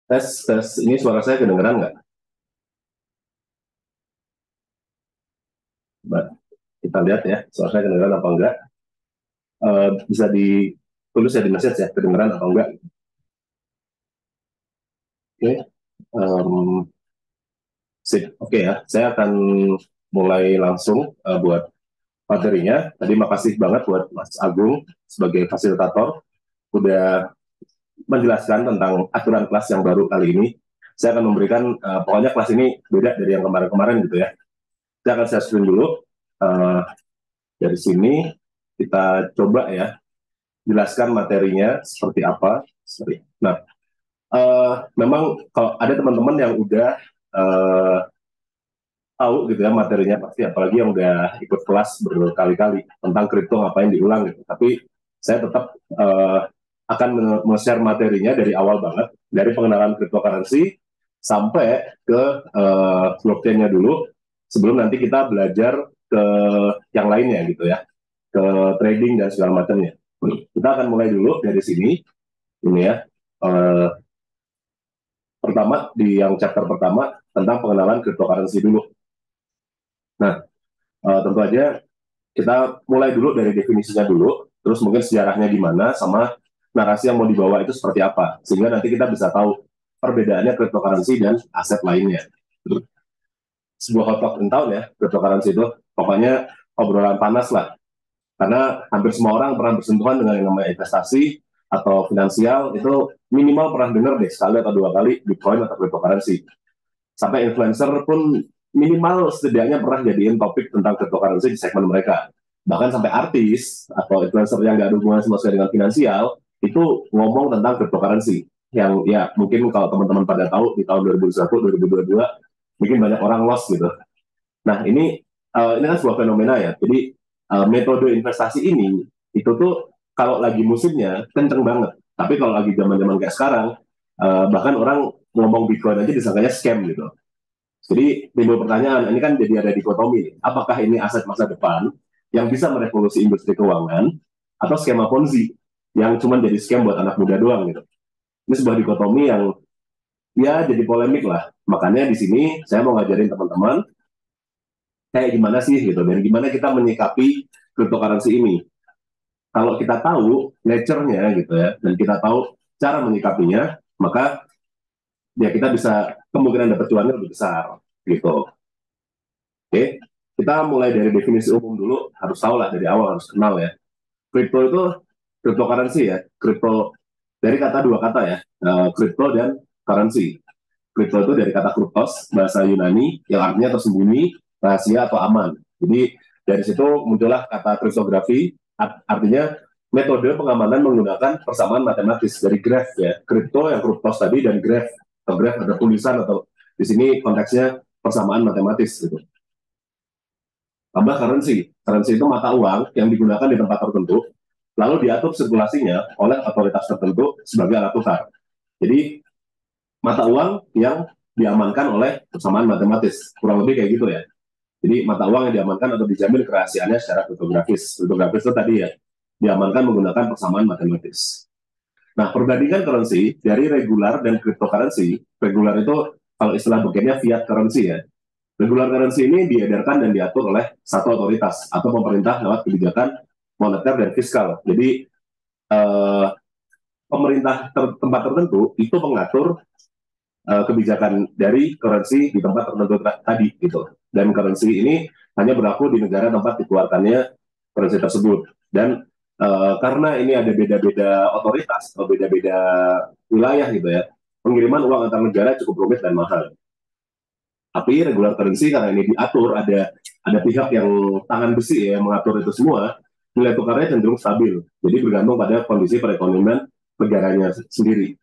Tes, tes. Ini suara saya kedengeran nggak? Coba kita lihat ya, suara saya kedengeran apa enggak. Bisa ditulis ya di message ya, kedengeran atau enggak. Oke, sip. Oke ya, saya akan mulai langsung buat materinya. Tadi makasih banget buat Mas Agung sebagai fasilitator udah menjelaskan tentang aturan kelas yang baru kali ini. Saya akan memberikan, pokoknya kelas ini beda dari yang kemarin-kemarin gitu ya. Saya akan share screen dulu. Uh, dari sini kita coba ya jelaskan materinya seperti apa. Sorry. Nah, memang kalau ada teman-teman yang udah uh, tahu gitu ya materinya pasti, apalagi yang udah ikut kelas berkali-kali tentang kripto ngapain diulang gitu. Tapi saya tetap akan share materinya dari awal banget, dari pengenalan cryptocurrency sampai ke blockchain-nya dulu, sebelum nanti kita belajar ke yang lainnya gitu ya, ke trading dan segala macamnya. Kita akan mulai dulu dari sini, ini ya. Uh, Pertama di yang chapter pertama tentang pengenalan cryptocurrency dulu. Nah, tentu aja kita mulai dulu dari definisinya dulu, terus mungkin sejarahnya gimana, sama narasi yang mau dibawa itu seperti apa, sehingga nanti kita bisa tahu perbedaannya cryptocurrency dan aset lainnya. Sebuah hot talk in town ya, cryptocurrency itu pokoknya obrolan panas lah, karena hampir semua orang pernah bersentuhan dengan yang namanya investasi atau finansial, itu minimal pernah dengar deh sekali atau dua kali Bitcoin atau cryptocurrency. Sampai influencer pun minimal setidaknya pernah jadiin topik tentang cryptocurrency di segmen mereka. Bahkan sampai artis atau influencer yang nggak ada hubungan sama sekali dengan finansial itu ngomong tentang cryptocurrency. Yang ya mungkin kalau teman-teman pada tahu di tahun 2021, 2022 mungkin banyak orang lost gitu. Nah ini kan sebuah fenomena ya. Jadi metode investasi ini itu tuh kalau lagi musimnya kenceng banget. Tapi kalau lagi zaman-zaman kayak sekarang, bahkan orang ngomong Bitcoin aja disangkanya scam gitu. Jadi timbul pertanyaan, ini kan jadi ada dikotomi, apakah ini aset masa depan yang bisa merevolusi industri keuangan atau skema Ponzi yang cuma jadi scam buat anak muda doang gitu. Ini sebuah dikotomi yang ya jadi polemik lah. Makanya di sini saya mau ngajarin teman-teman kayak gimana sih gitu, dan gimana kita menyikapi cryptocurrency ini. Kalau kita tahu nature-nya gitu ya, dan kita tahu cara menyikapinya, maka ya kita bisa kemungkinan dapat cuannya lebih besar gitu. Oke, kita mulai dari definisi umum dulu, harus tahu lah dari awal, harus kenal ya. Crypto itu cryptocurrency ya, crypto dari kata dua kata ya, crypto dan currency. Crypto itu dari kata kryptos, bahasa Yunani, yang artinya tersembunyi, rahasia atau aman. Jadi dari situ muncullah kata kriptografi, artinya metode pengamanan menggunakan persamaan matematis dari graph ya, crypto yang kryptos tadi, dan graph. Atau graph ada tulisan, atau di sini konteksnya persamaan matematis gitu. Tambah currency. Currency itu mata uang yang digunakan di tempat tertentu, lalu diatur sirkulasinya oleh otoritas tertentu sebagai alat tukar. Jadi mata uang yang diamankan oleh persamaan matematis, kurang lebih kayak gitu ya. Jadi mata uang yang diamankan atau dijamin kerahasiaannya secara kriptografis. Kriptografis itu tadi ya, diamankan menggunakan persamaan matematis. Nah, perbandingan currency dari regular dan cryptocurrency, regular itu kalau istilah bukannya fiat currency ya. Regular currency ini diedarkan dan diatur oleh satu otoritas atau pemerintah lewat kebijakan moneter dan fiskal. Jadi pemerintah tempat tertentu itu mengatur kebijakan dari currency di tempat tertentu tadi gitu. Dan currency ini hanya berlaku di negara tempat dikeluarkannya currency tersebut. Dan karena ini ada beda-beda otoritas atau beda-beda wilayah gitu ya, pengiriman uang antar negara cukup rumit dan mahal. Tapi regular currency karena ini diatur, ada pihak yang tangan besi ya yang mengatur itu semua, nilai tukarnya cenderung stabil. Jadi bergantung pada kondisi perekonomian negaranya sendiri.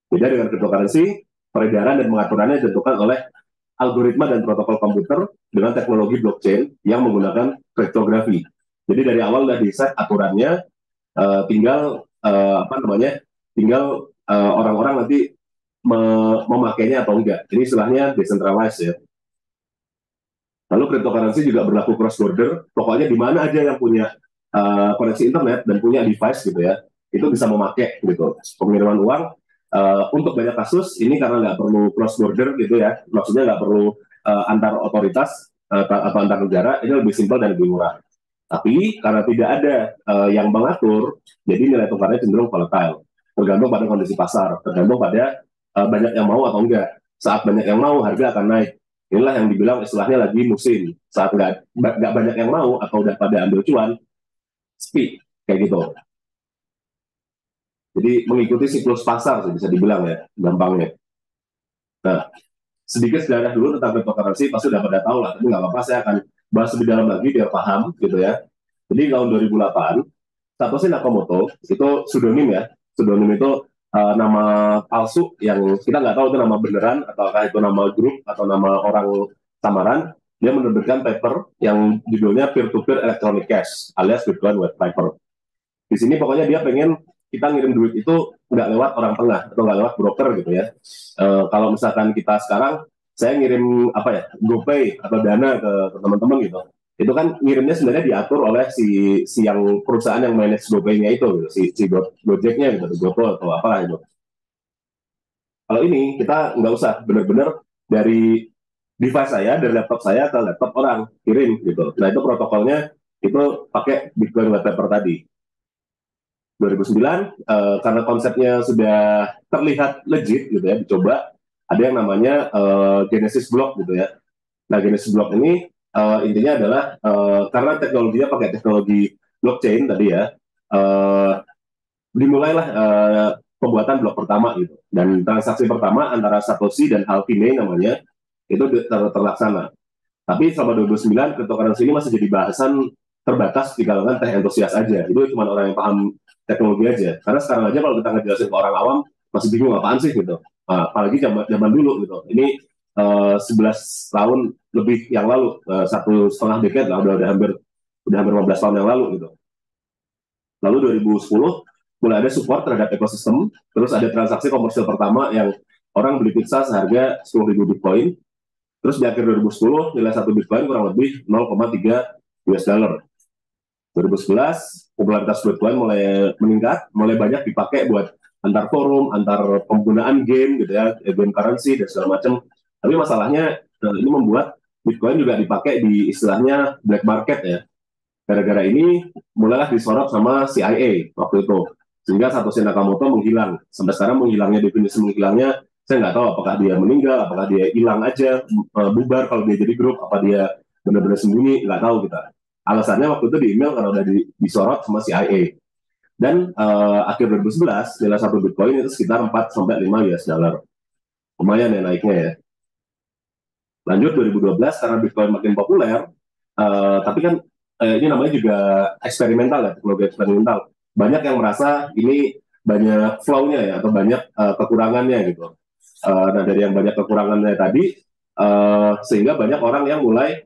Beda dengan cryptocurrency, peredaran dan pengaturannya ditentukan oleh algoritma dan protokol komputer dengan teknologi blockchain yang menggunakan kriptografi. Jadi dari awal udah di set aturannya, tinggal apa namanya, tinggal orang-orang nanti memakainya atau enggak. Ini istilahnya decentralized ya. Lalu cryptocurrency juga berlaku cross border. Pokoknya di mana aja yang punya koneksi internet dan punya device gitu ya, itu bisa memakai gitu. Pengiriman uang Untuk banyak kasus ini karena nggak perlu cross border gitu ya, maksudnya nggak perlu antar otoritas atau antar negara, ini lebih simpel dan lebih murah. Tapi karena tidak ada yang mengatur, jadi nilai tukarnya cenderung volatile. Tergantung pada kondisi pasar, tergantung pada banyak yang mau atau enggak. Saat banyak yang mau, harga akan naik. Inilah yang dibilang istilahnya lagi musim. Saat nggak banyak yang mau atau udah pada ambil cuan, sepi kayak gitu. Jadi mengikuti siklus pasar sih bisa dibilang ya, gampangnya. Nah, sedikit sejarah dulu tentang cryptocurrency, pasti udah pada tahu lah, tapi nggak apa-apa, saya akan bahas lebih dalam lagi biar paham gitu ya. Jadi tahun 2008, Satoshi Nakamoto itu pseudonym ya, pseudonym itu nama palsu yang kita nggak tahu itu nama beneran ataukah itu nama grup atau nama orang samaran. Dia menerbitkan paper yang judulnya Peer-to-Peer Electronic Cash alias Bitcoin White Paper. Di sini pokoknya dia pengen kita ngirim duit itu nggak lewat orang tengah atau nggak lewat broker gitu ya. Kalau misalkan kita sekarang saya ngirim apa ya, GoPay atau Dana ke teman-teman gitu, itu kan ngirimnya sebenarnya diatur oleh si yang perusahaan yang manage GoPay-nya itu gitu, si Gojek-nya gitu, GoPro atau apalah itu. Kalau ini kita nggak usah, benar-benar dari device saya, dari laptop saya ke laptop orang kirim gitu. Nah itu protokolnya itu pakai Bitcoin White Paper tadi. 2009 karena konsepnya sudah terlihat legit gitu ya, dicoba, ada yang namanya Genesis Block gitu ya. Nah Genesis Block ini intinya adalah karena teknologinya pakai teknologi blockchain tadi ya, dimulailah pembuatan blok pertama gitu, dan transaksi pertama antara Satoshi dan Alpine namanya itu terlaksana. Tapi selama 2009 cryptocurrency ini masih jadi bahasan terbatas di kalangan tech entusias aja. Itu cuma orang yang paham teknologi aja. Karena sekarang aja kalau kita ngejelasin ke orang awam masih bingung apaan sih gitu. Apalagi zaman dulu gitu. Ini 11 tahun lebih yang lalu, 1,5 dekade lah, udah hampir 15 tahun yang lalu gitu. Lalu 2010 mulai ada support terhadap ekosistem, terus ada transaksi komersial pertama yang orang beli pizza seharga 10.000 Bitcoin. Terus di akhir 2010 nilai satu Bitcoin kurang lebih 0,3 US dollar. 2011 popularitas Bitcoin mulai meningkat, mulai banyak dipakai buat antar forum, antar penggunaan game gitu ya, game currency dan segala macam. Tapi masalahnya ini membuat Bitcoin juga dipakai di istilahnya black market ya. Gara-gara ini mulailah disorot sama CIA waktu itu. Sehingga Satoshi Nakamoto menghilang. Sampai sekarang menghilangnya, definisi menghilangnya, saya nggak tahu apakah dia meninggal, apakah dia hilang aja, bubar kalau dia jadi grup, apa dia benar-benar sembunyi, nggak tahu kita. Alasannya waktu itu di email karena udah disorot sama CIA. Dan akhir 2011, nilai satu Bitcoin itu sekitar 4 sampai 5 US dollar. Lumayan ya naiknya ya. Lanjut 2012 karena Bitcoin makin populer, tapi kan ini namanya juga eksperimental ya, teknologi eksperimental. Banyak yang merasa ini banyak flow-nya ya, atau banyak kekurangannya gitu. Nah dari yang banyak kekurangannya tadi, sehingga banyak orang yang mulai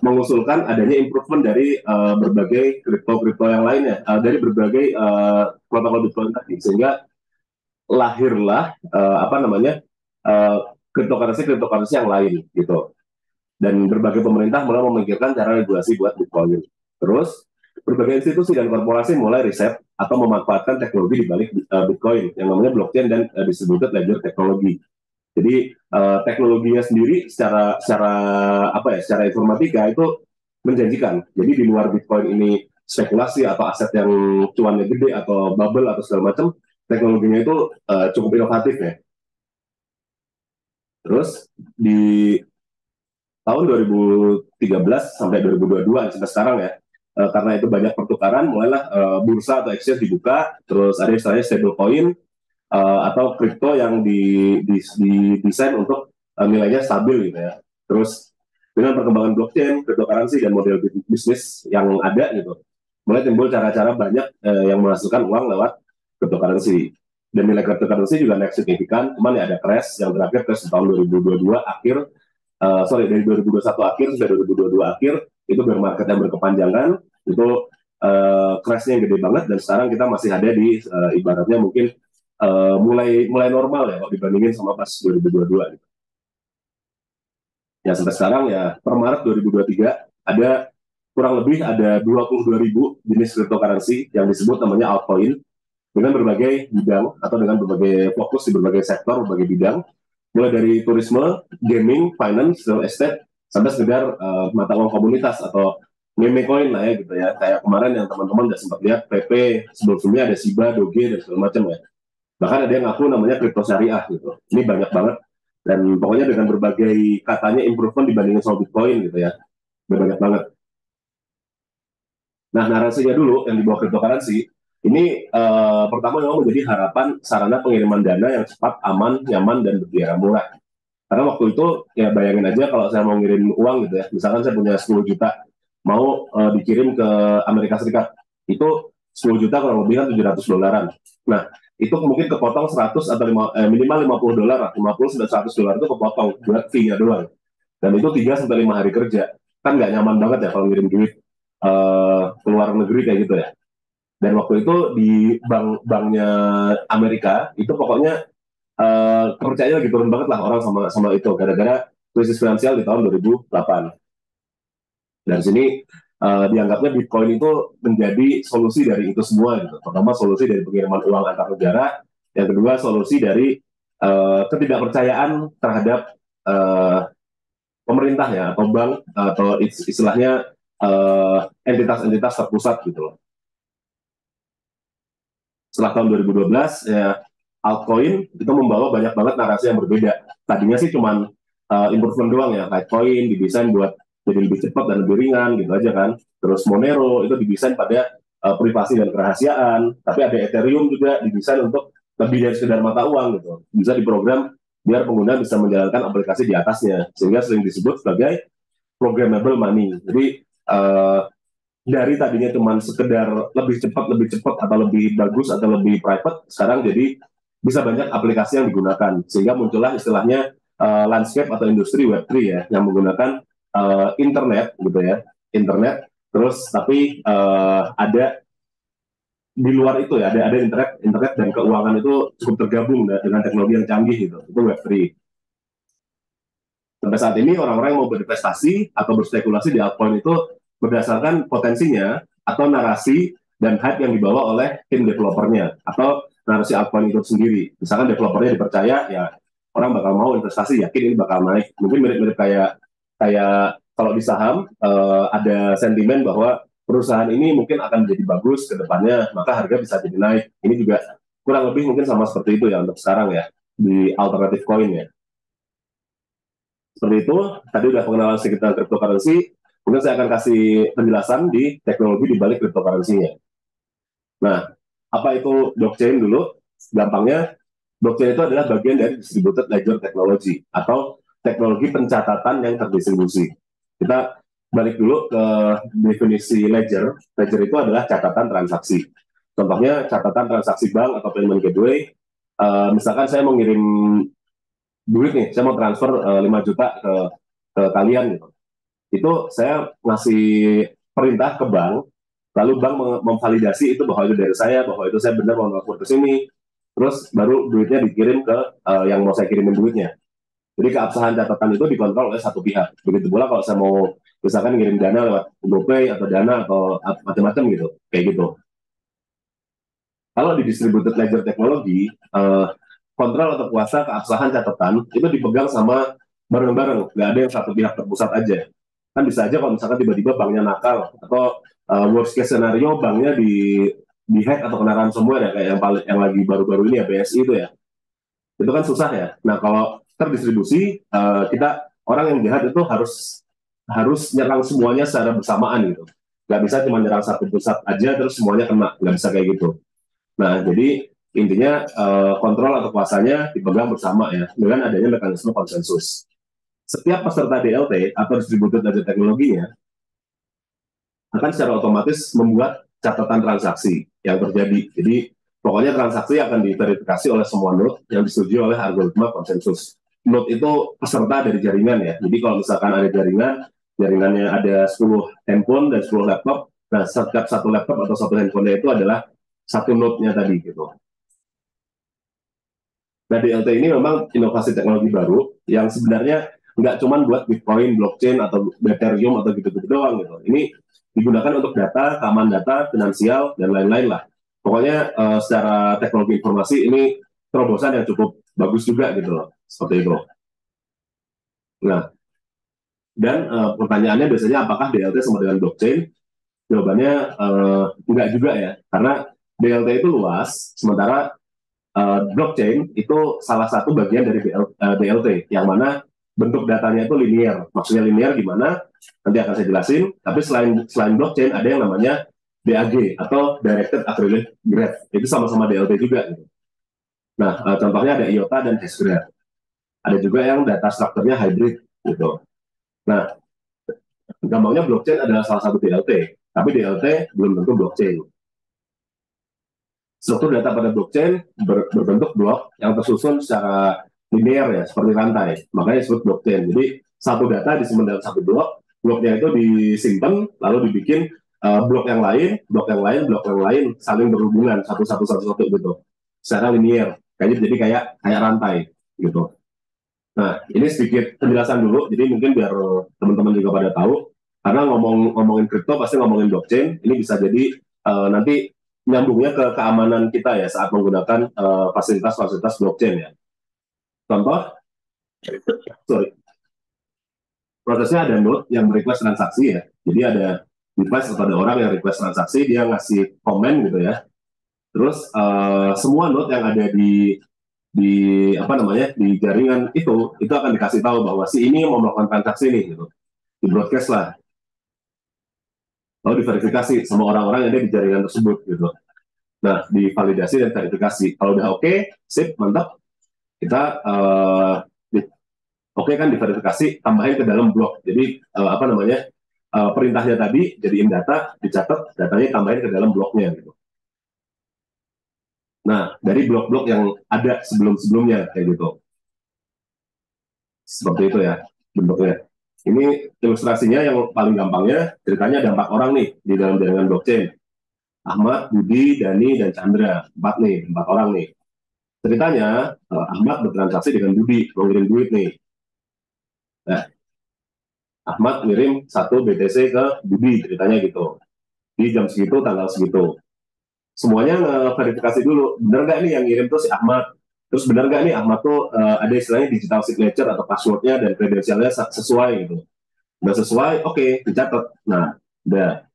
mengusulkan adanya improvement dari berbagai kripto-kripto yang lainnya, dari berbagai protokol Bitcoin tadi, sehingga lahirlah apa namanya kriptocurrency yang lain gitu. Dan berbagai pemerintah mulai memikirkan cara regulasi buat Bitcoin. Terus berbagai institusi dan korporasi mulai riset atau memanfaatkan teknologi di balik Bitcoin yang namanya blockchain dan distributed ledger teknologi. Jadi teknologinya sendiri secara apa ya, secara informatika itu menjanjikan. Jadi di luar Bitcoin ini spekulasi atau aset yang cuannya gede atau bubble atau segala macam, teknologinya itu cukup inovatif ya. Terus di tahun 2013 sampai 2022 sampai sekarang ya, karena itu banyak pertukaran, mulailah bursa atau exchange dibuka, terus ada istilahnya stablecoin atau kripto yang didesain untuk nilainya stabil gitu ya. Terus dengan perkembangan blockchain, cryptocurrency dan model bisnis yang ada gitu, mulai timbul cara-cara banyak yang menghasilkan uang lewat cryptocurrency. Dan nilai cryptocurrency juga naik signifikan, cuman ya ada crash yang terakhir crash tahun 2022 akhir, dari 2021 akhir sampai 2022 akhir, itu bear market yang berkepanjangan, itu crashnya yang gede banget, dan sekarang kita masih ada di ibaratnya mungkin mulai normal ya kalau dibandingin sama pas 2022 gitu. Ya sampai sekarang ya per Maret 2023 ada kurang lebih ada 22.000 jenis cryptocurrency yang disebut namanya altcoin. dengan berbagai bidang atau dengan berbagai fokus di berbagai sektor, berbagai bidang, mulai dari turisme, gaming, finance, real estate, sampai sekedar mata uang komunitas atau meme coin lah ya gitu ya. Kayak kemarin yang teman-teman udah sempat lihat PP, sebelumnya ada Shiba, Doge, dan segala macam ya. Bahkan ada yang ngaku namanya kripto syariah gitu. Ini banyak banget. Dan pokoknya dengan berbagai katanya improvement dibandingin soal Bitcoin gitu ya. Banyak banget. Nah, narasinya dulu yang di bawah cryptocurrency, ini pertama memang menjadi harapan sarana pengiriman dana yang cepat, aman, nyaman, dan berbiaya murah. Karena waktu itu, ya bayangin aja kalau saya mau ngirim uang gitu ya, misalkan saya punya 10 juta, mau dikirim ke Amerika Serikat, itu 10 juta kurang lebih kan $700. Nah, itu mungkin kepotong 100 atau minimal $50, 50 sampai $100 itu kepotong buat fee-nya doang. Dan itu 3 sampai 5 hari kerja. Kan nggak nyaman banget ya kalau ngirim duit keluar negeri kayak gitu ya. Dan waktu itu di banknya Amerika itu pokoknya kepercayaan lagi turun banget lah orang sama sama itu gara-gara krisis finansial di tahun 2008. Dan sini dianggapnya Bitcoin itu menjadi solusi dari itu semua gitu. Pertama solusi dari pengiriman uang antar negara, yang kedua solusi dari ketidakpercayaan terhadap uh, pemerintah ya atau bank atau istilahnya entitas-entitas terpusat gitu loh. Setelah tahun 2012 ya altcoin itu membawa banyak banget narasi yang berbeda. Tadinya sih cuman improvement doang ya, Litecoin didesain buat jadi lebih cepat dan lebih ringan gitu aja kan. Terus Monero itu didesain pada privasi dan kerahasiaan, tapi ada Ethereum juga didesain untuk lebih dari sekedar mata uang gitu. Bisa diprogram biar pengguna bisa menjalankan aplikasi di atasnya, sehingga sering disebut sebagai programmable money. Jadi dari tadinya cuma sekedar lebih cepat atau lebih bagus atau lebih private, sekarang jadi bisa banyak aplikasi yang digunakan sehingga muncullah istilahnya landscape atau industri Web3 ya yang menggunakan internet gitu ya, internet terus tapi ada di luar itu ya ada internet dan keuangan itu cukup tergabung dengan teknologi yang canggih gitu, itu Web3. Sampai saat ini orang-orang yang mau berinvestasi atau berspekulasi di altcoin itu berdasarkan potensinya atau narasi dan hype yang dibawa oleh tim developernya atau narasi altcoin itu sendiri. Misalkan developernya dipercaya, ya orang bakal mau investasi, yakin ini bakal naik. Mungkin mirip-mirip kayak kayak kalau di saham ada sentimen bahwa perusahaan ini mungkin akan menjadi bagus ke depannya, maka harga bisa jadi naik. Ini juga kurang lebih mungkin sama seperti itu ya untuk sekarang ya di alternative coin ya. Seperti itu, tadi udah pengenalan sekitar cryptocurrency, kemudian saya akan kasih penjelasan di teknologi di balik cryptocurrency-nya. Nah, apa itu blockchain dulu? Gampangnya, blockchain itu adalah bagian dari distributed ledger technology atau teknologi pencatatan yang terdistribusi. Kita balik dulu ke definisi ledger. Ledger itu adalah catatan transaksi. Contohnya catatan transaksi bank atau payment gateway. Misalkan saya mau ngirim duit nih, saya mau transfer 5 juta ke kalian gitu. Itu saya ngasih perintah ke bank, lalu bank memvalidasi itu bahwa itu dari saya, bahwa itu saya benar mau transfer ke sini, terus baru duitnya dikirim ke yang mau saya kirimin duitnya. Jadi keabsahan catatan itu dikontrol oleh satu pihak. Begitu pula kalau saya mau misalkan ngirim dana lewat GoPay atau Dana atau macam-macam gitu, kayak gitu. Kalau di distributed ledger teknologi, kontrol atau kuasa keabsahan catatan itu dipegang sama bareng-bareng, nggak ada yang satu pihak terpusat aja. Kan bisa aja kalau misalkan tiba-tiba banknya nakal atau worst case scenario banknya di hack atau kena ransomware ya kayak yang lagi baru-baru ini ya BSI itu ya. Itu kan susah ya. Nah kalau terdistribusi kita orang yang jahat itu harus harus nyerang semuanya secara bersamaan gitu. Nggak bisa cuma nyerang satu pusat aja terus semuanya kena, nggak bisa kayak gitu. Nah, jadi intinya kontrol atau kuasanya dipegang bersama ya dengan adanya mekanisme konsensus. Setiap peserta DLT atau distributed ledger teknologinya akan secara otomatis membuat catatan transaksi yang terjadi. Jadi pokoknya transaksi akan diverifikasi oleh semua node yang disetujui oleh algoritma konsensus. Node itu peserta dari jaringan ya. Jadi kalau misalkan ada jaringan, jaringannya ada 10 handphone dan 10 laptop, nah setiap satu laptop atau satu handphone itu adalah satu node-nya tadi gitu. Nah, DLT ini memang inovasi teknologi baru yang sebenarnya nggak cuma buat Bitcoin, blockchain, atau Ethereum, atau gitu-gitu doang gitu. Ini digunakan untuk data, keamanan data, finansial, dan lain-lain lah. Pokoknya secara teknologi informasi ini terobosan yang cukup bagus juga gitu loh, seperti itu. Nah, dan pertanyaannya biasanya apakah DLT sama dengan blockchain? Jawabannya enggak juga ya, karena DLT itu luas, sementara blockchain itu salah satu bagian dari DLT, yang mana bentuk datanya itu linear. Maksudnya linear gimana? Nanti akan saya jelasin. Tapi selain blockchain ada yang namanya DAG atau Directed Aggregate Graph. Itu sama-sama DLT juga. Gitu. Nah, contohnya ada IOTA dan Hashgraph. Ada juga yang data strukturnya hybrid gitu. Nah, gampangnya blockchain adalah salah satu DLT, tapi DLT belum tentu blockchain. Struktur data pada blockchain berbentuk blok yang tersusun secara linear ya, seperti rantai. Makanya disebut blockchain. Jadi satu data disimpan dalam satu blok, bloknya itu disimpan, lalu dibikin blok yang lain, blok yang lain, blok yang lain saling berhubungan satu gitu, secara linear. Jadi kayak rantai gitu. Nah, ini sedikit penjelasan dulu. Jadi mungkin biar teman-teman juga pada tahu, karena ngomongin kripto pasti ngomongin blockchain. Ini bisa jadi nanti nyambungnya ke keamanan kita ya saat menggunakan fasilitas-fasilitas blockchain ya. Contoh, sorry, prosesnya ada node yang request transaksi ya. Jadi ada device atau ada orang yang request transaksi, dia ngasih komen gitu ya. Terus semua node yang ada di apa namanya di jaringan itu akan dikasih tahu bahwa si ini mau melakukan transaksi nih gitu, di broadcast lah, lalu diverifikasi sama orang-orang yang ada di jaringan tersebut gitu. Nah, divalidasi dan verifikasi. Kalau udah oke, sip, mantap, kita oke kan diverifikasi, tambahin ke dalam blok. Jadi apa namanya perintahnya tadi jadiin data, dicatat, datanya tambahin ke dalam bloknya gitu. Nah, dari blok-blok yang ada sebelum-sebelumnya kayak gitu. Seperti itu ya bentuknya. Ini ilustrasinya yang paling gampangnya, ceritanya ada 4 orang nih di dalam jaringan blockchain. Ahmad, Budi, Dani, dan Chandra. 4 orang nih. Ceritanya, Ahmad bertransaksi dengan Budi, mau ngirim duit nih. Nah, Ahmad ngirim 1 BTC ke Budi, ceritanya gitu. Di jam segitu, tanggal segitu. Semuanya verifikasi dulu, bener nggak nih yang ngirim tuh si Ahmad? Terus bener nggak nih Ahmad tuh ada istilahnya digital signature atau passwordnya dan kredensialnya sesuai gitu. Udah sesuai, oke, dicatat. Nah, udah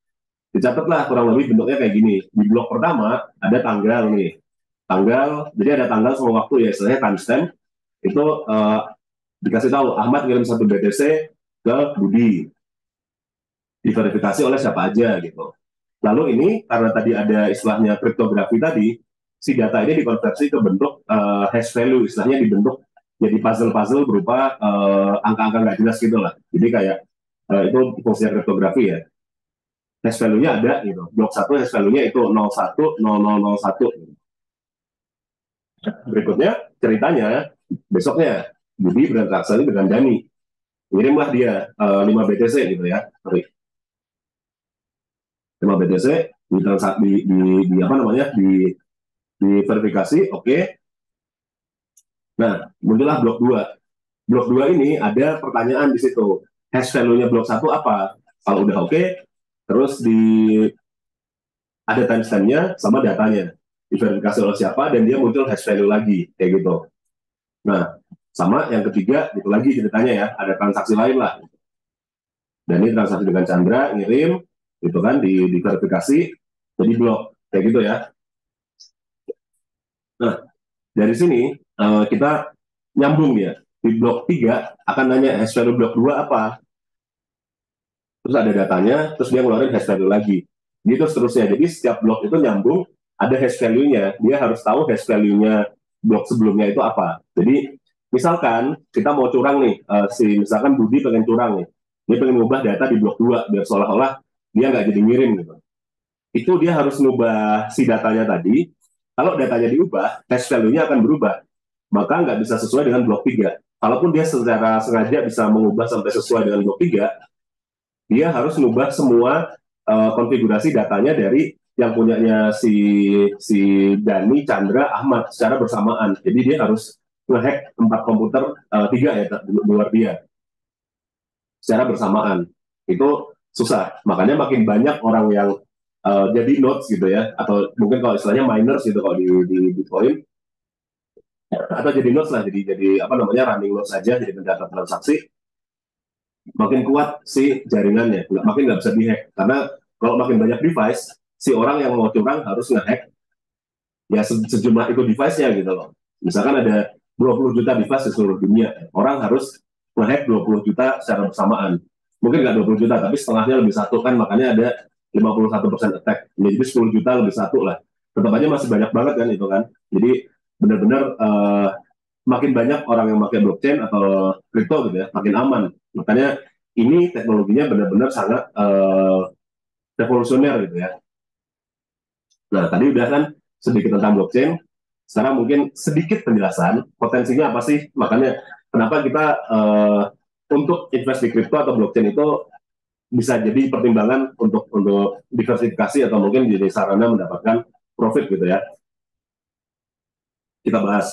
dicatatlah kurang lebih bentuknya kayak gini. Di blok pertama ada tanggal nih. Tanggal, jadi ada tanggal sama waktu ya, istilahnya timestamp. Itu dikasih tahu Ahmad ngirim 1 BTC ke Budi. Diverifikasi oleh siapa aja gitu. Lalu ini karena tadi ada istilahnya kriptografi tadi, si data ini dikonversi ke bentuk hash value, istilahnya dibentuk jadi puzzle-puzzle berupa angka-angka nggak jelas gitu lah. Jadi kayak itu fungsinya kriptografi ya. Hash value-nya ada gitu. Blok 1 hash value-nya itu 010001. Berikutnya ceritanya besoknya Budi bertransaksi dengan Dani. Ngirimlah dia 5 BTC gitu ya. Sorry. 5 BTC di apa namanya di verifikasi, oke. Nah, muncullah blok 2. Blok 2 ini ada pertanyaan di situ. Hash value-nya blok 1 apa? Kalau udah oke, terus ada timestamp-nya sama datanya. Diverifikasi oleh siapa, dan dia muncul hash value lagi, kayak gitu. Nah, sama yang ketiga, itu lagi ceritanya ya, ada transaksi lain lah. Dan ini transaksi dengan Chandra, ngirim, gitu kan, diverifikasi, jadi blok, kayak gitu ya. Nah, dari sini kita nyambung ya. Di blok 3 akan nanya hash value blok 2 apa. Terus ada datanya, terus dia ngeluarin hash value lagi. Gitu seterusnya. Jadi setiap blok itu nyambung, ada hash value-nya. Dia harus tahu hash value-nya blok sebelumnya itu apa. Jadi misalkan kita mau curang nih, misalkan Budi pengen curang nih. Dia pengen ngubah data di blok 2 biar seolah-olah dia nggak jadi ngirim gitu. Itu dia harus ngubah si datanya tadi. Kalau datanya diubah, hash value-nya akan berubah. Maka nggak bisa sesuai dengan blok 3. Kalaupun dia secara sengaja bisa mengubah sampai sesuai dengan blok 3, dia harus mengubah semua konfigurasi datanya dari yang punyanya si Dani, Chandra, Ahmad secara bersamaan. Jadi dia harus ngehack 4 komputer, 3 ya, luar dia secara bersamaan. Itu susah. Makanya makin banyak orang yang jadi nodes gitu ya, atau mungkin kalau istilahnya miners gitu kalau di Bitcoin, atau jadi nodes lah, jadi apa namanya running nodes saja, jadi mencatat transaksi, makin kuat si jaringannya, makin nggak bisa dihack. Karena kalau makin banyak device, si orang yang mau curang harus ngehack ya sejumlah itu device-nya gitu loh. Misalkan ada 20 juta device di seluruh dunia, orang harus ngehack 20 juta secara bersamaan. Mungkin nggak 20 juta, tapi setengahnya lebih satu kan, makanya ada 51% attack. Jadi 10 juta lebih satu lah. Tetap aja masih banyak banget kan itu kan. Jadi benar-benar makin banyak orang yang pakai blockchain atau kripto gitu ya, makin aman. Makanya ini teknologinya benar-benar sangat revolusioner gitu ya. Nah, tadi udah kan sedikit tentang blockchain. Sekarang mungkin sedikit penjelasan potensinya apa sih? Makanya kenapa kita untuk invest di kripto atau blockchain itu bisa jadi pertimbangan untuk diversifikasi atau mungkin jadi sarana mendapatkan profit gitu ya. Kita bahas.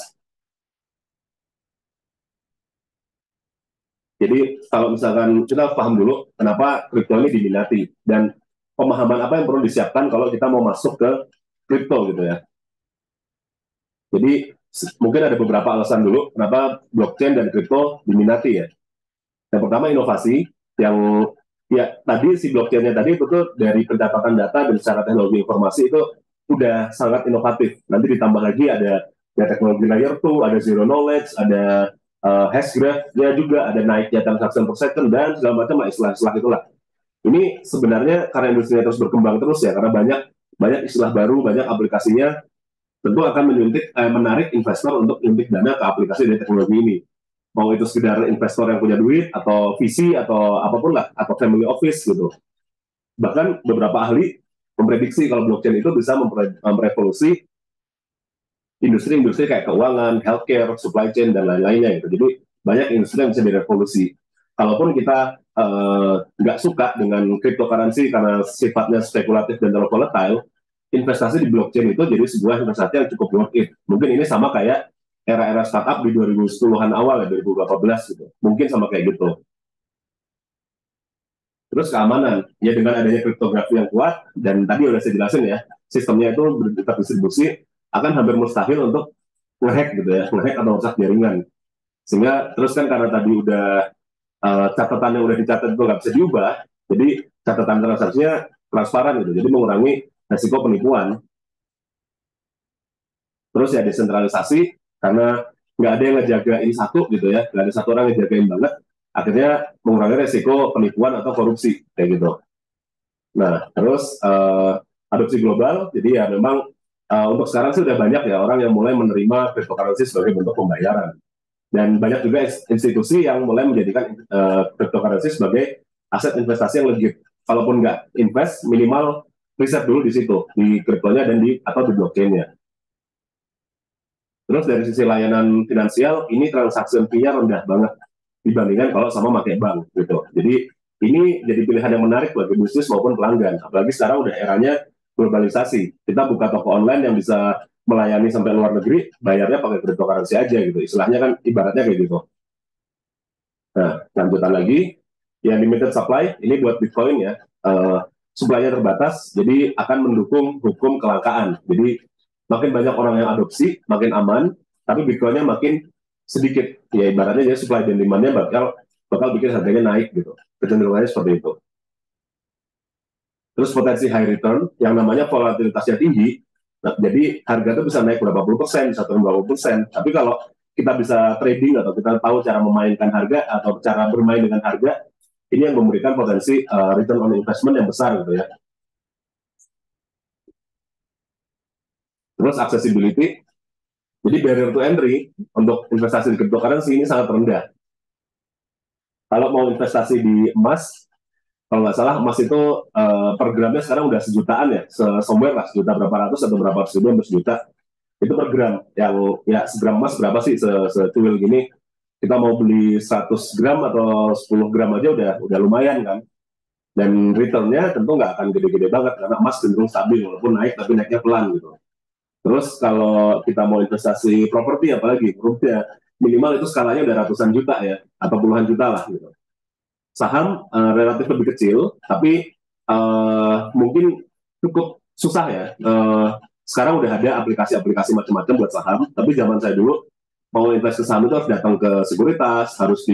Jadi kalau misalkan kita paham dulu kenapa kripto ini diminati dan pemahaman apa yang perlu disiapkan kalau kita mau masuk ke kripto gitu ya. Jadi mungkin ada beberapa alasan dulu kenapa blockchain dan kripto diminati ya. Yang pertama inovasi, yang ya tadi si blockchain-nya tadi itu tuh dari pencatatan data dan secara teknologi informasi itu udah sangat inovatif. Nanti ditambah lagi ada teknologi layer 2, ada zero knowledge, ada hash graph, ya juga ada naiknya transaction per second dan segala macam istilah-istilah itulah. Ini sebenarnya karena industrinya terus berkembang terus ya, karena banyak banyak istilah baru, banyak aplikasinya, tentu akan menarik investor untuk nyuntik dana ke aplikasi dari teknologi ini. Mau itu sekedar investor yang punya duit atau visi atau apapun lah, atau family office gitu. Bahkan beberapa ahli memprediksi kalau blockchain itu bisa merevolusi industri-industri kayak keuangan, healthcare, supply chain dan lain-lainnya gitu. Jadi banyak industri yang bisa direvolusi. Kalaupun kita nggak suka dengan cryptocurrency karena sifatnya spekulatif dan terlalu volatile, investasi di blockchain itu jadi sebuah investasi yang cukup worth it. Mungkin ini sama kayak era-era startup di 2010-an awal ya, 2018 gitu. Mungkin sama kayak gitu. Terus keamanan, ya dengan adanya kriptografi yang kuat, dan tadi udah saya jelasin ya, sistemnya itu terdistribusi, akan hampir mustahil untuk ngehack gitu ya, ngehack atau merusak jaringan. Sehingga terus kan karena tadi udah catatan yang udah dicatat itu nggak bisa diubah, jadi catatan transaksinya transparan gitu, jadi mengurangi resiko penipuan. Terus ya desentralisasi, karena nggak ada yang ngejagain satu gitu ya, nggak ada satu orang yang jagain banget, akhirnya mengurangi resiko penipuan atau korupsi kayak gitu. Nah, terus adopsi global, jadi ya memang untuk sekarang sih udah banyak ya orang yang mulai menerima cryptocurrency sebagai bentuk pembayaran. Dan banyak juga institusi yang mulai menjadikan cryptocurrency sebagai aset investasi yang legit. Kalaupun nggak invest, minimal riset dulu di situ, di kriptonya dan atau di blockchain-nya. Terus dari sisi layanan finansial, ini transaksi fee-nya rendah banget dibandingkan kalau sama pakai bank gitu. Jadi ini jadi pilihan yang menarik bagi bisnis maupun pelanggan. Apalagi sekarang udah eranya globalisasi. Kita buka toko online yang bisa melayani sampai luar negeri, bayarnya pakai cryptocurrency aja gitu. Istilahnya kan ibaratnya kayak gitu. Nah, lanjutan lagi, yang limited supply, ini buat Bitcoin ya, supply-nya terbatas, jadi akan mendukung hukum kelangkaan. Jadi makin banyak orang yang adopsi, makin aman, tapi Bitcoin-nya makin sedikit. Ya ibaratnya jadi supply dan demand-nya bakal bikin harganya naik gitu. Kecenderungannya seperti itu. Terus potensi high return, yang namanya volatilitasnya tinggi, nah, jadi harga itu bisa naik berapa puluh persen, bisa turun berapa puluh persen. Tapi kalau kita bisa trading atau kita tahu cara memainkan harga atau cara bermain dengan harga, ini yang memberikan potensi return on investment yang besar gitu ya. Terus accessibility, jadi barrier to entry untuk investasi di cryptocurrency ini sangat rendah. Kalau mau investasi di emas, kalau nggak salah emas itu per gramnya sekarang udah sejutaan ya, somewhere lah sejuta berapa ratus atau berapa ratus ribu, sejuta itu per gram. Yang ya segram emas berapa sih secuil gini? Kita mau beli 100 gram atau 10 gram aja udah lumayan kan. Dan returnnya tentu nggak akan gede-gede banget karena emas cenderung stabil walaupun naik tapi naiknya pelan gitu. Terus kalau kita mau investasi properti apalagi ya, minimal itu skalanya udah ratusan juta ya atau puluhan juta lah gitu. Saham relatif lebih kecil tapi mungkin cukup susah ya. Sekarang udah ada aplikasi-aplikasi macam-macam buat saham, tapi zaman saya dulu mau invest ke saham itu harus datang ke sekuritas, harus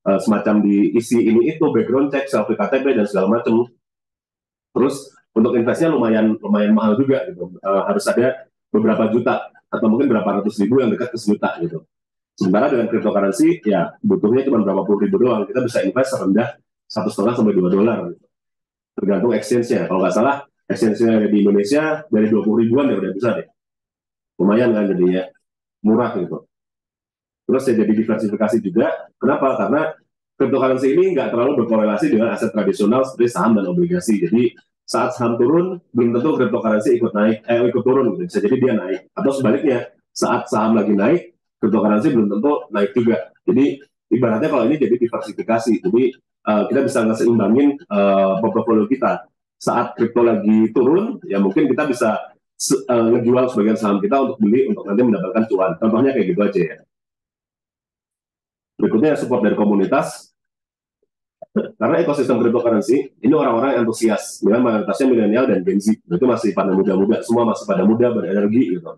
semacam diisi ini itu background check, selfie KTP dan segala macam. Terus untuk investnya lumayan lumayan mahal juga gitu. Harus ada beberapa juta atau mungkin berapa ratus ribu yang dekat ke sejuta gitu. Sementara dengan cryptocurrency ya butuhnya cuma berapa puluh ribu doang. Kita bisa invest serendah 1,5 sampai 2 dolar gitu. Tergantung exchange-nya. Kalau nggak salah exchange-nya di Indonesia dari 20 ribuan ya udah bisa deh. Lumayan kan jadinya, murah gitu. Terus ya jadi diversifikasi juga. Kenapa? Karena cryptocurrency ini nggak terlalu berkorelasi dengan aset tradisional seperti saham dan obligasi. Jadi saat saham turun, belum tentu cryptocurrency ikut naik, ikut turun. Gitu. Bisa jadi dia naik. Atau sebaliknya, saat saham lagi naik, cryptocurrency belum tentu naik juga. Jadi ibaratnya kalau ini jadi diversifikasi. Jadi kita bisa ngeseimbangin portofolio kita. Saat kripto lagi turun, ya mungkin kita bisa ngejual sebagian saham kita untuk beli untuk nanti mendapatkan cuan. Contohnya kayak gitu aja ya. Berikutnya support dari komunitas, karena ekosistem cryptocurrency ini orang-orang yang antusias, dengan mayoritasnya milenial dan Gen Z, itu masih pada muda-muda, semua masih pada muda, berenergi gitu.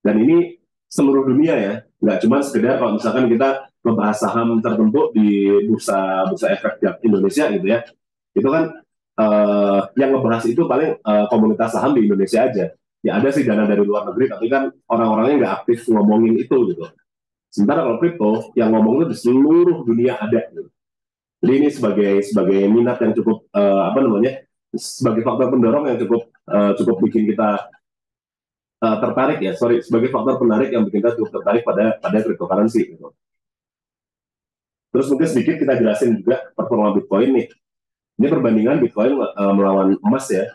Dan ini seluruh dunia ya, nggak cuma sekedar kalau misalkan kita membahas saham tertentu di bursa bursa efek Indonesia gitu ya, itu kan yang ngebahas itu paling komunitas saham di Indonesia aja. Ya ada sih dana dari luar negeri, tapi kan orang-orangnya nggak aktif ngomongin itu gitu. Sementara kalau kripto yang ngomong itu di seluruh dunia ada gitu. Jadi ini sebagai minat yang cukup apa namanya, sebagai faktor pendorong yang cukup bikin kita tertarik ya, sorry, sebagai faktor penarik yang bikin kita cukup tertarik pada cryptocurrency gitu. Terus mungkin sedikit kita jelasin juga performa Bitcoin nih. Ini perbandingan Bitcoin melawan emas ya,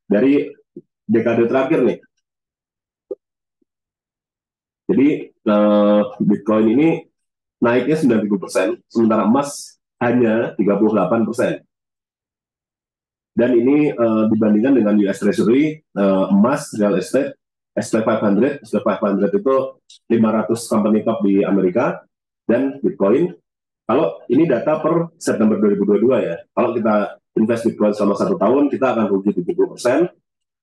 dari dekade terakhir nih. Jadi Bitcoin ini naiknya 90%, sementara emas hanya 38%. Dan ini dibandingkan dengan US Treasury, emas, real estate, S&P 500, S&P 500 itu 500 company top di Amerika, dan Bitcoin. Kalau ini data per September 2022 ya, kalau kita invest Bitcoin selama 1 tahun, kita akan rugi 70%,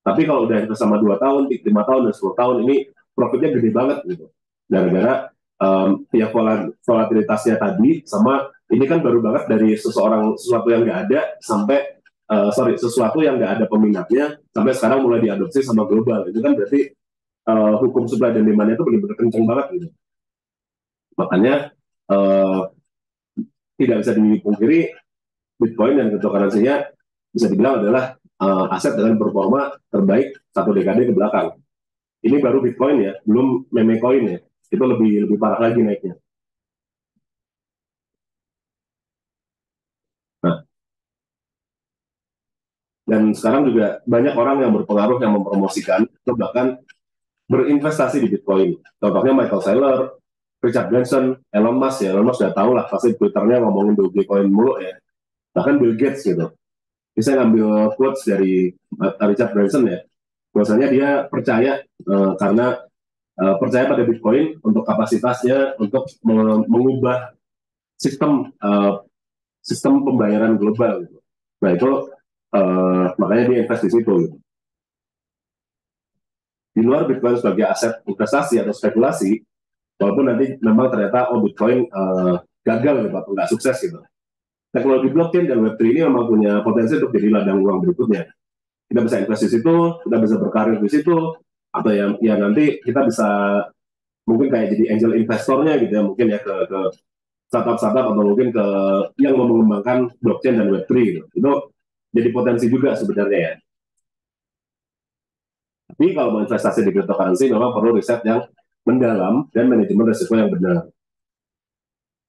tapi kalau udah invest sama 2 tahun, 5 tahun, dan 10 tahun, ini profitnya gede banget gitu. Gara-gara ya volatilitasnya tadi, sama ini kan baru banget dari sesuatu yang nggak ada sampai sesuatu yang nggak ada peminatnya sampai sekarang mulai diadopsi sama global. Itu kan berarti hukum supply dan demand itu benar-benar kenceng banget gitu. Makanya tidak bisa dipungkiri Bitcoin dan cryptocurrency-nya bisa dibilang adalah aset dengan performa terbaik 1 dekade ke belakang. Ini baru Bitcoin ya, belum meme coin ya. Itu lebih parah lagi naiknya. Nah, dan sekarang juga banyak orang yang berpengaruh yang mempromosikan atau bahkan berinvestasi di Bitcoin. Contohnya Michael Saylor, Richard Branson, Elon Musk ya. Elon Musk sudah tahu lah, pasti Twitternya ngomongin Dogecoin mulu ya. Bahkan Bill Gates gitu. Bisa ngambil quotes dari Richard Branson ya. Bahwasanya dia percaya karena percaya pada Bitcoin untuk kapasitasnya untuk mengubah sistem pembayaran global. Gitu. Nah itu makanya dia invest di situ. Gitu. Di luar Bitcoin sebagai aset investasi atau spekulasi, walaupun nanti memang ternyata Bitcoin gagal gitu, atau nggak sukses gitu. Teknologi blockchain dan Web3 ini memang punya potensi untuk jadi ladang uang berikutnya. Kita bisa investasi di situ, kita bisa berkarir di situ, atau ya nanti kita bisa mungkin kayak jadi angel investornya gitu ya, mungkin ya ke startup-startup atau mungkin ke yang mau mengembangkan blockchain dan Web3 gitu. Itu jadi potensi juga sebenarnya ya. Tapi kalau mau investasi di cryptocurrency memang perlu riset yang mendalam dan manajemen risiko yang benar.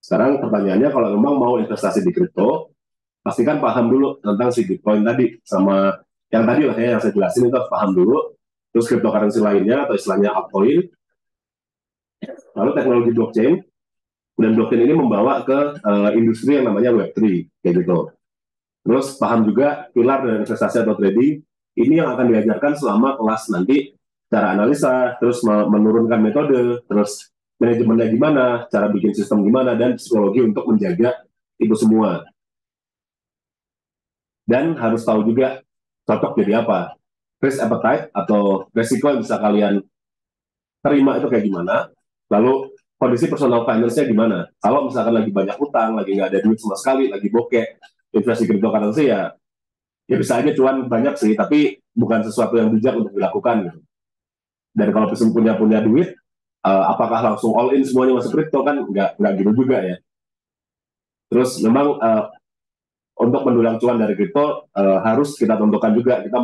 Sekarang pertanyaannya kalau memang mau investasi di kripto, pastikan paham dulu tentang si Bitcoin tadi sama yang tadi lah ya yang saya jelasin itu harus paham dulu. Terus cryptocurrency lainnya atau istilahnya altcoin, lalu teknologi blockchain, dan blockchain ini membawa ke industri yang namanya Web3 kayak gitu. Terus paham juga pilar dari investasi atau trading, ini yang akan diajarkan selama kelas nanti, cara analisa, terus menurunkan metode, terus manajemennya gimana, cara bikin sistem gimana, dan psikologi untuk menjaga itu semua. Dan harus tahu juga cocok jadi apa, risk appetite atau resiko yang bisa kalian terima itu kayak gimana, lalu kondisi personal finance-nya gimana. Kalau misalkan lagi banyak utang, lagi nggak ada duit sama sekali, lagi bokeh, investasi cryptocurrency ya bisa aja cuan banyak sih, tapi bukan sesuatu yang bijak untuk dilakukan gitu. Dan kalau punya duit, apakah langsung all in semuanya masuk kripto, kan nggak gitu juga ya. Terus memang untuk mendulang cuan dari kripto harus kita tentukan juga kita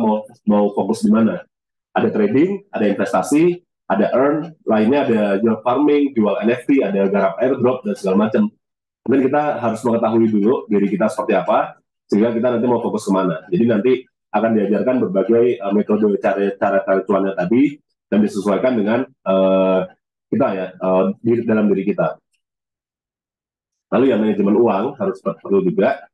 mau fokus di mana. Ada trading, ada investasi, ada earn, lainnya ada jual farming, jual NFT, ada garap airdrop dan segala macam. Mungkin kita harus mengetahui dulu diri kita seperti apa, sehingga kita nanti mau fokus kemana. Jadi nanti akan diajarkan berbagai metode cara cuannya tadi, dan disesuaikan dengan kita ya, dalam diri kita. Lalu yang manajemen uang harus perlu juga,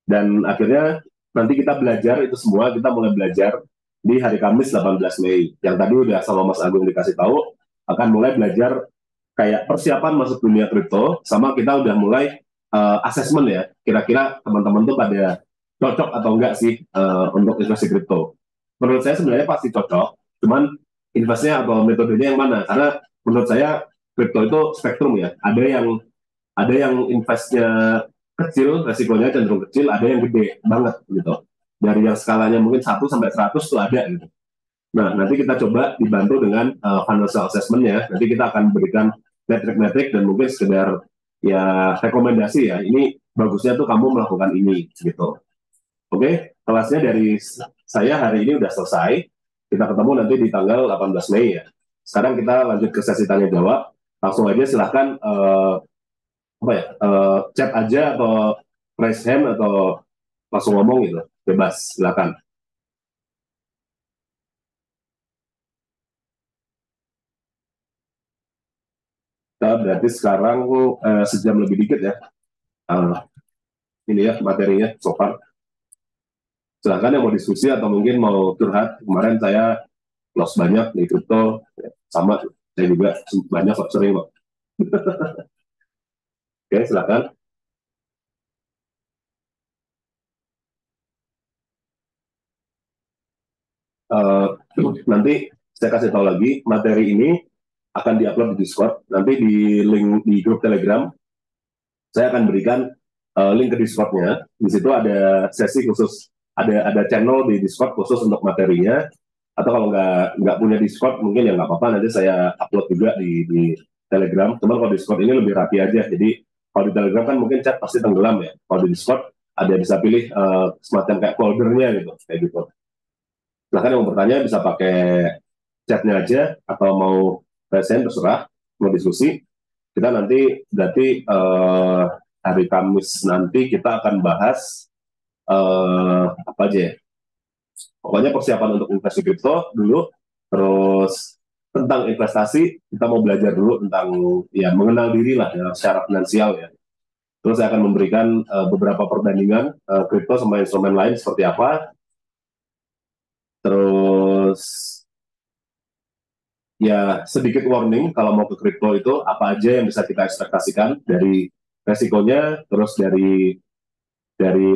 dan akhirnya nanti kita belajar itu semua, kita mulai belajar di hari Kamis 18 Mei. Yang tadi udah sama Mas Agung dikasih tahu, akan mulai belajar kayak persiapan masuk dunia kripto, sama kita udah mulai assessment ya, kira-kira teman-teman tuh pada cocok atau enggak sih untuk investasi kripto. Menurut saya sebenarnya pasti cocok, cuman investasinya atau metodenya yang mana? Karena menurut saya kripto itu spektrum ya, ada yang investnya kecil, resikonya cenderung kecil, ada yang gede banget gitu. Dari yang skalanya mungkin 1 sampai 100 tuh ada gitu. Nah, nanti kita coba dibantu dengan financial assessment-nya. Nanti kita akan berikan metrik-metrik dan mungkin sekedar ya rekomendasi ya. Ini bagusnya tuh kamu melakukan ini gitu. Oke, kelasnya dari saya hari ini udah selesai. Kita ketemu nanti di tanggal 18 Mei ya. Sekarang kita lanjut ke sesi tanya jawab. Langsung aja silahkan apa ya, chat aja atau raise hand atau langsung ngomong gitu, bebas silakan. Kita berarti sekarang sejam lebih dikit ya, uh, ini ya materinya so far. Silakan yang mau diskusi atau mungkin mau curhat. Kemarin saya loss banyak di crypto, sama saya juga banyak kok, sering kok. Oke, silakan. uh, Nanti saya kasih tahu lagi, materi ini akan diupload di Discord. Nanti di link di grup Telegram saya akan berikan link ke Discord-nya. Di situ ada sesi khusus, ada channel di Discord khusus untuk materinya. Atau kalau nggak punya Discord, mungkin ya nggak apa-apa. Nanti saya upload juga di Telegram. Cuman kalau Discord ini lebih rapi aja. Jadi kalau di Telegram kan mungkin chat pasti tenggelam ya. Kalau di Discord ada bisa pilih semacam kayak foldernya gitu, kayak gitu. Silahkan yang mau bertanya bisa pakai chatnya aja atau mau present terserah, mau diskusi. Kita nanti berarti hari Kamis nanti kita akan bahas apa aja ya. Pokoknya persiapan untuk investasi kripto dulu, terus tentang investasi kita mau belajar dulu tentang ya mengenal diri lah ya, secara finansial ya. Terus saya akan memberikan beberapa perbandingan kripto sama instrumen lain seperti apa. Terus ya sedikit warning kalau mau ke kripto itu apa aja yang bisa kita ekspektasikan dari resikonya, terus dari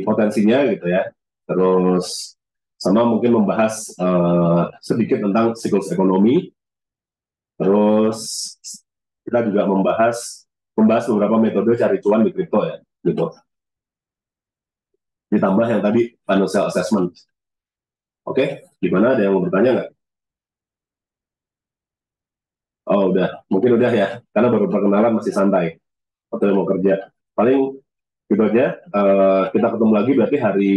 potensinya gitu ya. Terus sama mungkin membahas sedikit tentang siklus ekonomi. Terus kita juga membahas beberapa metode cari cuan di kripto ya, gitu. Ditambah yang tadi financial assessment. Oke, gimana? Ada yang mau bertanya nggak? Oh udah, mungkin udah ya, karena baru perkenalan masih santai. Atau yang mau kerja. Paling gitu aja. Kita ketemu lagi berarti hari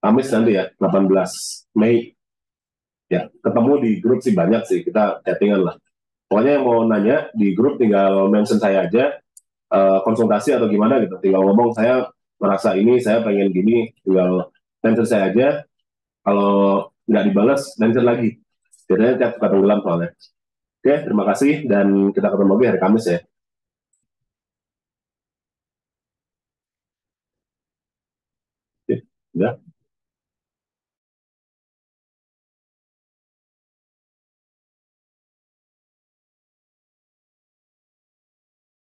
Kamis nanti ya, 18 Mei. Ya, ketemu di grup sih banyak sih, kita chattingan lah. Pokoknya yang mau nanya di grup tinggal mention saya aja, konsultasi atau gimana gitu. Tinggal ngomong saya merasa ini, saya pengen gini, tinggal mention saya aja. Kalau nggak dibalas, mention lagi. Biasanya chat suka tenggelam soalnya. Oke, terima kasih dan kita ketemu lagi hari Kamis ya. Oke, udah.